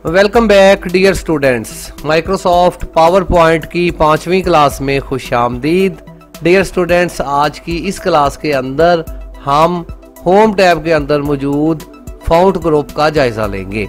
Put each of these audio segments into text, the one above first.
Welcome back dear students. Microsoft PowerPoint की 5वीं class में खुशामदीद। डियर स्टूडेंट्स, आज की इस क्लास के अंदर हम होम टैब के अंदर मौजूद फाउंट ग्रुप का जायज़ा लेंगे।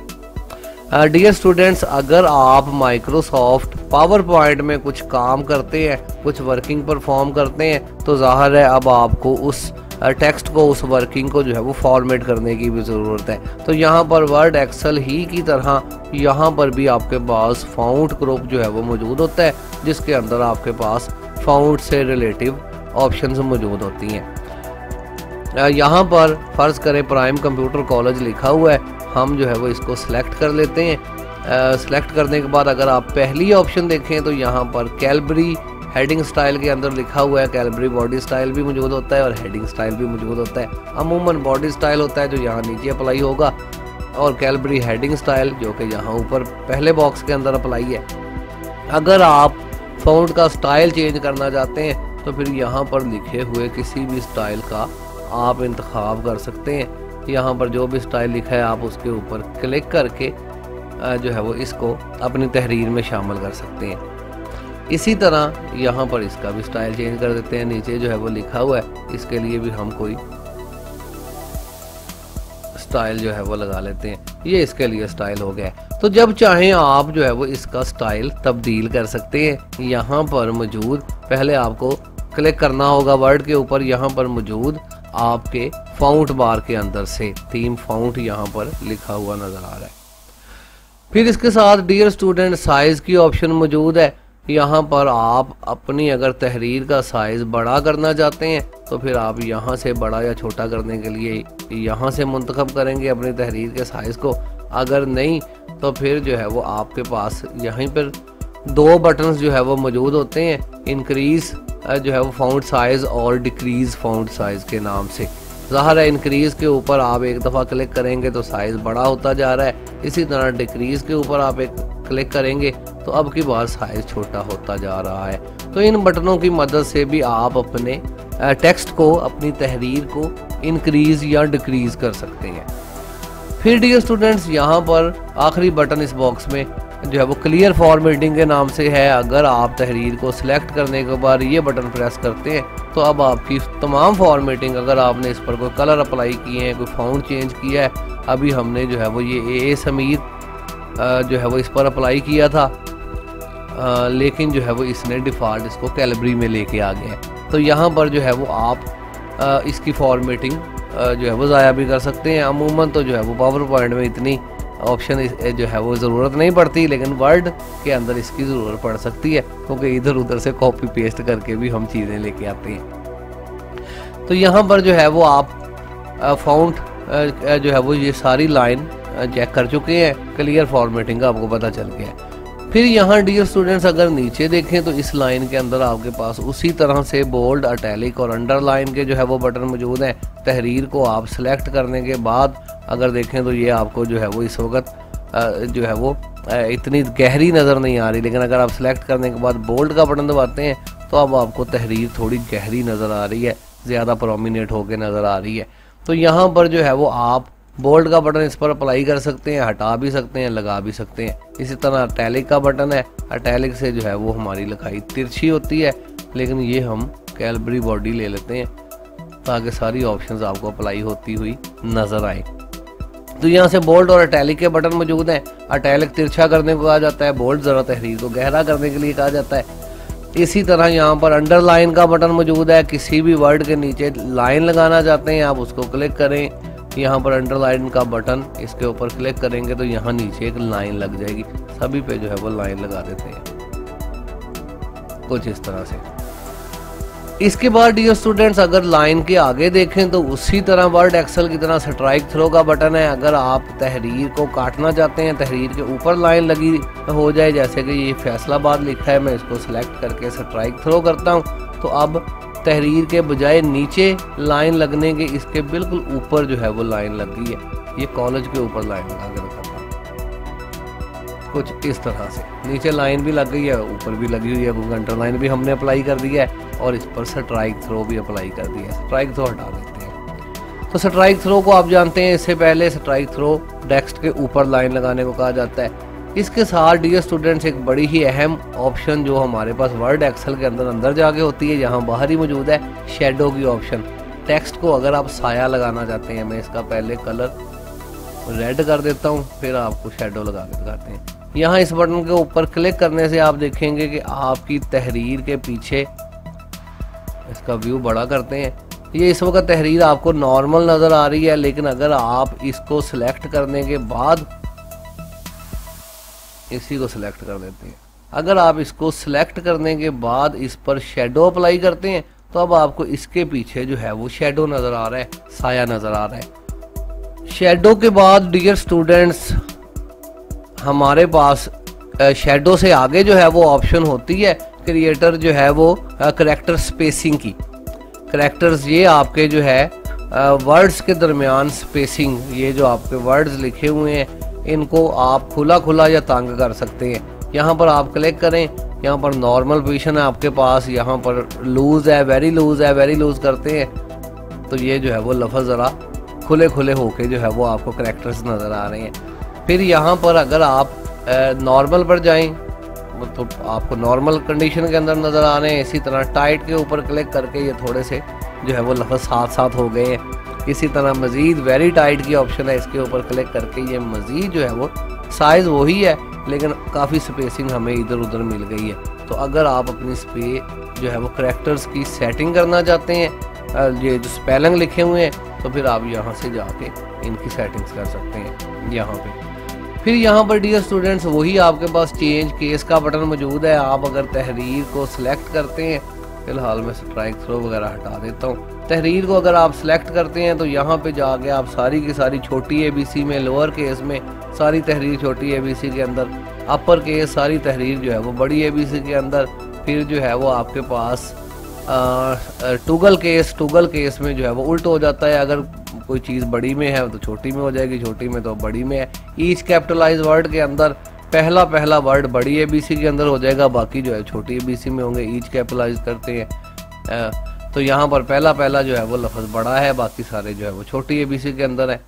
डियर स्टूडेंट्स, अगर आप माइक्रोसॉफ्ट पावर पॉइंट में कुछ काम करते हैं, कुछ वर्किंग परफॉर्म करते हैं, तो ज़ाहिर है अब आपको उस टेक्स्ट को, उस वर्किंग को जो है वो फॉर्मेट करने की भी ज़रूरत है। तो यहाँ पर वर्ड एक्सेल ही की तरह यहाँ पर भी आपके पास फाउंट ग्रुप जो है वो मौजूद होता है, जिसके अंदर आपके पास फाउंट से रिलेटिव ऑप्शंस मौजूद होती हैं। यहाँ पर फ़र्ज़ करें प्राइम कंप्यूटर कॉलेज लिखा हुआ है, हम जो है वो इसको सिलेक्ट कर लेते हैं। सिलेक्ट करने के बाद अगर आप पहली ऑप्शन देखें तो यहाँ पर कैलबरी हेडिंग स्टाइल के अंदर लिखा हुआ है। कैलबरी बॉडी स्टाइल भी मौजूद होता है और हेडिंग स्टाइल भी मौजूद होता है। अमूमन बॉडी स्टाइल होता है जो यहाँ नीचे अप्लाई होगा, और कैलबरी हेडिंग स्टाइल जो कि यहाँ ऊपर पहले बॉक्स के अंदर अप्लाई है। अगर आप फाउंट का स्टाइल चेंज करना चाहते हैं तो फिर यहाँ पर लिखे हुए किसी भी स्टाइल का आप इंतखाब कर सकते हैं। यहाँ पर जो भी स्टाइल लिखा है आप उसके ऊपर क्लिक करके जो है वो इसको अपनी तहरीर में शामिल कर सकते हैं। इसी तरह यहाँ पर इसका भी स्टाइल चेंज कर देते हैं। नीचे जो है वो लिखा हुआ है, इसके लिए भी हम कोई स्टाइल जो है वो लगा लेते हैं। ये इसके लिए स्टाइल हो गया है। तो जब चाहें आप जो है वो इसका स्टाइल तब्दील कर सकते हैं। यहाँ पर मौजूद पहले आपको क्लिक करना होगा वर्ड के ऊपर। यहाँ पर मौजूद आपके फाउंट बार के अंदर से थीम फाउंट यहाँ पर लिखा हुआ नजर आ रहा है। फिर इसके साथ डियर स्टूडेंट साइज की ऑप्शन मौजूद है। यहाँ पर आप अपनी अगर तहरीर का साइज़ बड़ा करना चाहते हैं तो फिर आप यहाँ से बड़ा या छोटा करने के लिए यहाँ से मुंतखब करेंगे अपनी तहरीर के साइज़ को। अगर नहीं तो फिर जो है वो आपके पास यहीं पर दो बटन्स जो है वो मौजूद होते हैं, इंक्रीज़ जो है वो फाउंट साइज़ और डिक्रीज़ फाउंट साइज़ के नाम से। ज़ाहिर है इंक्रीज़ के ऊपर आप एक दफ़ा क्लिक करेंगे तो साइज़ बड़ा होता जा रहा है, इसी तरह डिक्रीज़ के ऊपर आप एक क्लिक करेंगे तो अब की बार साइज़ छोटा होता जा रहा है। तो इन बटनों की मदद से भी आप अपने टेक्स्ट को, अपनी तहरीर को इंक्रीज़ या डिक्रीज़ कर सकते हैं। फिर डियर स्टूडेंट्स, यहाँ पर आखिरी बटन इस बॉक्स में जो है वो क्लियर फॉर्मेटिंग के नाम से है। अगर आप तहरीर को सिलेक्ट करने के बाद ये बटन प्रेस करते हैं तो अब आपकी तमाम फॉर्मेटिंग, अगर आपने इस पर कोई कलर अप्लाई किए हैं, कोई फाउंट चेंज किया है, अभी हमने जो है वो ये समीर जो है वो इस पर अप्लाई किया था, लेकिन जो है वो इसने डिफ़ॉल्ट इसको कैलबरी में लेके आ गया है। तो यहाँ पर जो है वो आप इसकी फॉर्मेटिंग जो है वो ज़ाया भी कर सकते हैं। अमूमन तो जो है वो पावर पॉइंट में इतनी ऑप्शन जो है वो ज़रूरत नहीं पड़ती, लेकिन वर्ड के अंदर इसकी ज़रूरत पड़ सकती है क्योंकि इधर उधर से कॉपी पेस्ट करके भी हम चीज़ें लेके आते हैं। तो यहाँ पर जो है वो आप फाउंट जो है वो ये सारी लाइन चेक कर चुके हैं, क्लियर फॉर्मेटिंग का आपको पता चल गया है। फिर यहाँ डियर स्टूडेंट्स अगर नीचे देखें तो इस लाइन के अंदर आपके पास उसी तरह से बोल्ड, इटैलिक और अंडरलाइन के जो है वो बटन मौजूद हैं। तहरीर को आप सिलेक्ट करने के बाद अगर देखें तो ये आपको जो है वो इस वक्त जो है वो इतनी गहरी नज़र नहीं आ रही, लेकिन अगर आप सिलेक्ट करने के बाद बोल्ड का बटन दबाते हैं तो अब आपको तहरीर थोड़ी गहरी नज़र आ रही है, ज़्यादा प्रोमिनेंट होकर नज़र आ रही है। तो यहाँ पर जो है वो आप बोल्ड का बटन इस पर अप्लाई कर सकते हैं, हटा भी सकते हैं, लगा भी सकते हैं। इसी तरह इटैलिक का बटन है, इटैलिक से जो है वो हमारी लिखाई तिरछी होती है, लेकिन ये हम कैलबरी बॉडी ले लेते हैं ताकि सारी ऑप्शंस आपको अप्लाई होती हुई नज़र आए। तो यहाँ से बोल्ड और इटैलिक के बटन मौजूद हैं। इटैलिक तिरछा करने को कहा जाता है, बोल्ड ज़रा तहरीर को गहरा करने के लिए कहा जाता है। इसी तरह यहाँ पर अंडरलाइन का बटन मौजूद है। किसी भी वर्ड के नीचे लाइन लगाना चाहते हैं आप उसको क्लिक करें, यहाँ पर अंडरलाइन का बटन इसके ऊपर क्लिक करेंगे तो यहाँ नीचे एक लाइन लग जाएगी। सभी पे जो है वो लाइन लगा देते हैं कुछ इस तरह से। इसके बाद डियर स्टूडेंट्स अगर लाइन के आगे देखें तो उसी तरह वर्ड एक्सेल की तरह स्ट्राइक थ्रो का बटन है। अगर आप तहरीर को काटना चाहते हैं, तहरीर के ऊपर लाइन लगी हो जाए, जैसे कि ये फैसलाबाद लिखा है, मैं इसको सिलेक्ट करके स्ट्राइक थ्रो करता हूँ तो अब तहरीर के बजाय नीचे लाइन लगने के इसके बिल्कुल ऊपर जो है वो लाइन लग गई है। ये कॉलेज के ऊपर लाइन लगा कर रखा था कुछ इस तरह से। नीचे लाइन भी लग गई है, ऊपर भी लगी हुई है, क्योंकि अंडरलाइन भी हमने अप्लाई कर दिया है और इस पर स्ट्राइक थ्रो भी अप्लाई कर दिया है। स्ट्राइक थ्रो हटा देते हैं। तो स्ट्राइक थ्रो को आप जानते हैं, इससे पहले स्ट्राइक थ्रो टेक्स्ट के ऊपर लाइन लगाने को कहा जाता है। इसके साथ डियर स्टूडेंट्स एक बड़ी ही अहम ऑप्शन जो हमारे पास वर्ड एक्सेल के अंदर जाके होती है, यहाँ बाहर ही मौजूद है, शेडो की ऑप्शन। टेक्स्ट को अगर आप साया लगाना चाहते हैं, मैं इसका पहले कलर रेड कर देता हूँ, फिर आपको शेडो लगा के दिखाते हैं। यहाँ इस बटन के ऊपर क्लिक करने से आप देखेंगे कि आपकी तहरीर के पीछे, इसका व्यू बड़ा करते हैं, ये इस वक्त तहरीर आपको नॉर्मल नज़र आ रही है, लेकिन अगर आप इसको सिलेक्ट करने के बाद इसी को सिलेक्ट कर देते हैं, अगर आप इसको सिलेक्ट करने के बाद इस पर शेडो अप्लाई करते हैं तो अब आपको इसके पीछे जो है वो शेडो नज़र आ रहा है, साया नज़र आ रहा है। शेडो के बाद डियर स्टूडेंट्स हमारे पास शेडो से आगे जो है वो ऑप्शन होती है क्रिएटर जो है वो करैक्टर स्पेसिंग की। करैक्टर्स ये आपके जो है वर्ड्स के दरमियान स्पेसिंग, ये जो आपके वर्ड्स लिखे हुए हैं इनको आप खुला खुला या तंग कर सकते हैं। यहाँ पर आप क्लिक करें, यहाँ पर नॉर्मल पोजीशन है आपके पास, यहाँ पर लूज है, वेरी लूज है, वेरी लूज करते हैं तो ये जो है वो लफ्ज़ ज़रा खुले खुले होके जो है वो आपको करैक्टर्स नज़र आ रहे हैं। फिर यहाँ पर अगर आप नॉर्मल पर जाएं तो आपको नॉर्मल कंडीशन के अंदर नज़र आ रहे हैं। इसी तरह टाइट के ऊपर क्लिक करके ये थोड़े से जो है वो लफ्ज़ साथ साथ हो गए हैं। इसी तरह मज़ीद वेरी टाइट की ऑप्शन है, इसके ऊपर क्लिक करके ये मज़ीद जो है वो साइज़ वही है लेकिन काफ़ी स्पेसिंग हमें इधर उधर मिल गई है। तो अगर आप अपनी जो है वो करैक्टर्स की सेटिंग करना चाहते हैं, ये जो स्पेलिंग लिखे हुए हैं, तो फिर आप यहाँ से जाके इनकी सेटिंग्स कर सकते हैं यहाँ पे। फिर यहाँ पर डियर स्टूडेंट्स वही आपके पास चेंज केस का बटन मौजूद है। आप अगर तहरीर को सिलेक्ट करते हैं, फिलहाल मैं स्ट्राइक थ्रो वगैरह हटा देता हूँ, तहरीर को अगर आप सिलेक्ट करते हैं तो यहाँ पे जाके आप सारी की सारी छोटी ABC में, लोअर केस में सारी तहरीर छोटी ABC के अंदर, अपर केस सारी तहरीर जो है वो बड़ी ABC के अंदर, फिर जो है वो आपके पास टूगल केस में जो है वो उल्ट हो जाता है। अगर कोई चीज़ बड़ी में है तो छोटी में हो जाएगी, छोटी में तो बड़ी में है। ईच कैपिटलाइज वर्ड के अंदर पहला वर्ड बड़ी ABC के अंदर हो जाएगा, बाकी जो है छोटी ABC में होंगे। ईच कैपिटलाइज करते हैं तो यहाँ पर पहला जो है वो लफ्ज़ बड़ा है, बाकी सारे जो है वो छोटी ABC के अंदर है।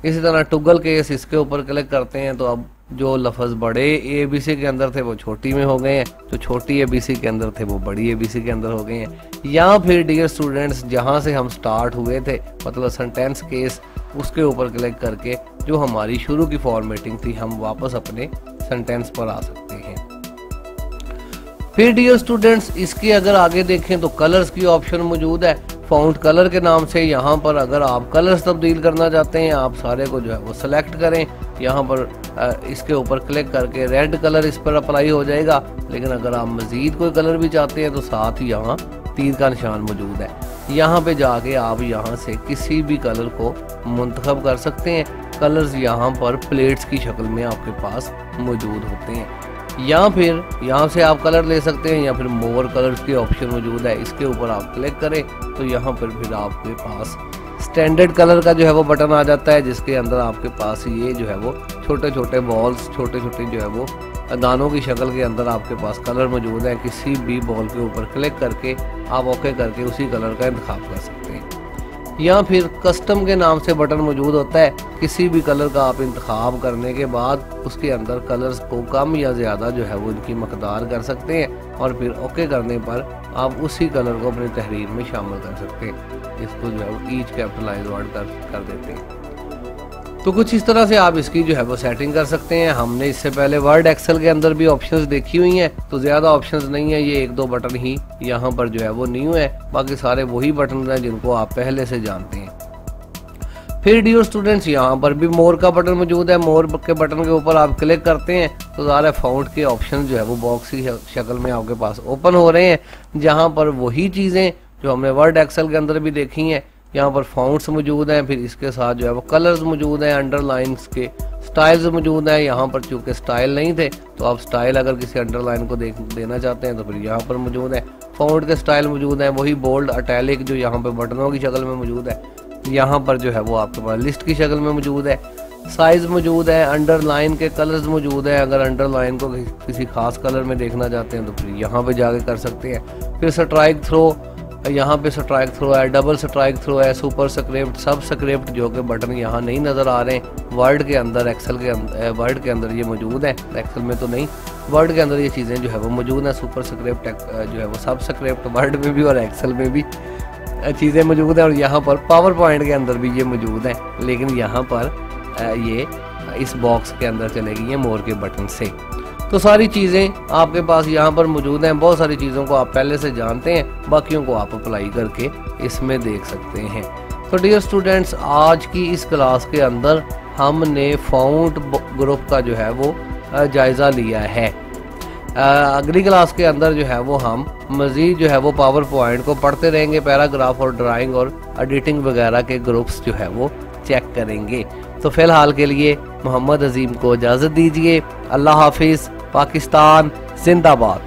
इसी तरह टुगल केस, इसके ऊपर क्लिक करते हैं तो अब जो लफ्ज़ बड़े ABC के अंदर थे वो छोटी में हो गए हैं, जो छोटी ABC के अंदर थे वो बड़ी ABC के अंदर हो गए हैं। या फिर डियर स्टूडेंट्स जहाँ से हम स्टार्ट हुए थे, मतलब सेंटेंस केस, उसके ऊपर क्लिक करके जो हमारी शुरू की फॉर्मेटिंग थी हम वापस अपने सेंटेंस पर आ सकते हैं। फिर डियर स्टूडेंट्स इसके अगर आगे देखें तो कलर्स की ऑप्शन मौजूद है, फ़ॉन्ट कलर के नाम से। यहाँ पर अगर आप कलर्स तब्दील करना चाहते हैं, आप सारे को जो है वो सिलेक्ट करें, यहाँ पर इसके ऊपर क्लिक करके रेड कलर इस पर अप्लाई हो जाएगा। लेकिन अगर आप मज़ीद कोई कलर भी चाहते हैं तो साथ ही यहाँ तीर का निशान मौजूद है, यहाँ पे जाके आप यहाँ से किसी भी कलर को मुंतखब कर सकते हैं। कलर्स यहाँ पर प्लेट्स की शक्ल में आपके पास मौजूद होते हैं, या फिर यहाँ से आप कलर ले सकते हैं, या फिर मोर कलर्स की ऑप्शन मौजूद है, इसके ऊपर आप क्लिक करें तो यहाँ पर फिर आपके पास स्टैंडर्ड कलर का जो है वो बटन आ जाता है, जिसके अंदर आपके पास ये जो है वो छोटे छोटे बॉल्स, छोटे छोटे जो है वो दानों की शक्ल के अंदर आपके पास कलर मौजूद है। किसी भी बॉल के ऊपर क्लिक करके आप ओके करके उसी कलर का इंतखाब कर सकते हैं। या फिर कस्टम के नाम से बटन मौजूद होता है, किसी भी कलर का आप इंतखाब करने के बाद उसके अंदर कलर्स को कम या ज़्यादा जो है वो इनकी मकदार कर सकते हैं, और फिर ओके करने पर आप उसी कलर को अपनी तहरीर में शामिल कर सकते हैं। इसको जो है वो ईच कैपिटलाइज वर्ड कर देते हैं। तो कुछ इस तरह से आप इसकी जो है वो सेटिंग कर सकते हैं। हमने इससे पहले वर्ड एक्सेल के अंदर भी ऑप्शंस देखी हुई हैं, तो ज़्यादा ऑप्शंस नहीं है, ये एक दो बटन ही यहाँ पर जो है वो न्यू है, बाकी सारे वही बटन हैं जिनको आप पहले से जानते हैं। फिर डियर स्टूडेंट्स यहाँ पर भी मोर का बटन मौजूद है। मोर के बटन के ऊपर आप क्लिक करते हैं तो सारे फ़ॉन्ट के ऑप्शन जो है वो बॉक्स की शक्ल में आपके पास ओपन हो रहे हैं, जहाँ पर वही चीज़ें जो हमने वर्ड एक्सेल के अंदर भी देखी हैं, यहाँ पर फ़ॉन्ट्स मौजूद हैं, फिर इसके साथ जो है वो कलर्स मौजूद हैं, अंडरलाइंस के स्टाइल्स मौजूद हैं। यहाँ पर चूँकि स्टाइल नहीं थे तो आप स्टाइल अगर किसी अंडरलाइन को देना चाहते हैं तो फिर यहाँ पर मौजूद है। फ़ॉन्ट के स्टाइल मौजूद हैं, वही बोल्ड, इटैलिक जो यहाँ पर बटनों की शक्ल में मौजूद है, यहाँ पर जो है वो आपके पास लिस्ट की शक्ल में मौजूद है। साइज़ मौजूद है, अंडरलाइन के कलर्स मौजूद हैं, अगर अंडरलाइन को किसी खास कलर में देखना चाहते हैं तो फिर यहाँ पे जाके कर सकते हैं। फिर स्ट्राइक थ्रो यहाँ पे स्ट्राइक थ्रो है, डबल स्ट्राइक थ्रो है, सुपर स्क्रिप्ट, सब स्क्रिप्ट जो कि बटन यहाँ नहीं नज़र आ रहे हैं। वर्ड के अंदर, एक्सेल के अंदर, वर्ड के अंदर ये मौजूद है, एक्सेल में तो नहीं, वर्ड के अंदर ये चीज़ें जो है वो मौजूद हैं। सुपर स्क्रिप्ट जो है वो सब स्क्रिप्ट वर्ड में भी और एक्सेल में भी चीज़ें मौजूद हैं, और यहाँ पर पावर पॉइंट के अंदर भी ये मौजूद हैं, लेकिन यहाँ पर ये इस बॉक्स के अंदर चलेगी ये मोर के बटन से। तो सारी चीज़ें आपके पास यहाँ पर मौजूद हैं। बहुत सारी चीज़ों को आप पहले से जानते हैं, बाकियों को आप अप्लाई करके इसमें देख सकते हैं। तो डियर स्टूडेंट्स, आज की इस क्लास के अंदर हमने फाउंड ग्रुप का जो है वो जायज़ा लिया है। अगली क्लास के अंदर जो है वो हम मज़ीद जो है वो पावर पॉइंट को पढ़ते रहेंगे, पैराग्राफ और ड्राइंग और एडिटिंग वगैरह के ग्रुप्स जो है वो चेक करेंगे। तो फ़िलहाल के लिए मोहम्मद अजीम को इजाज़त दीजिए। अल्लाह हाफिज़। पाकिस्तान जिंदाबाद।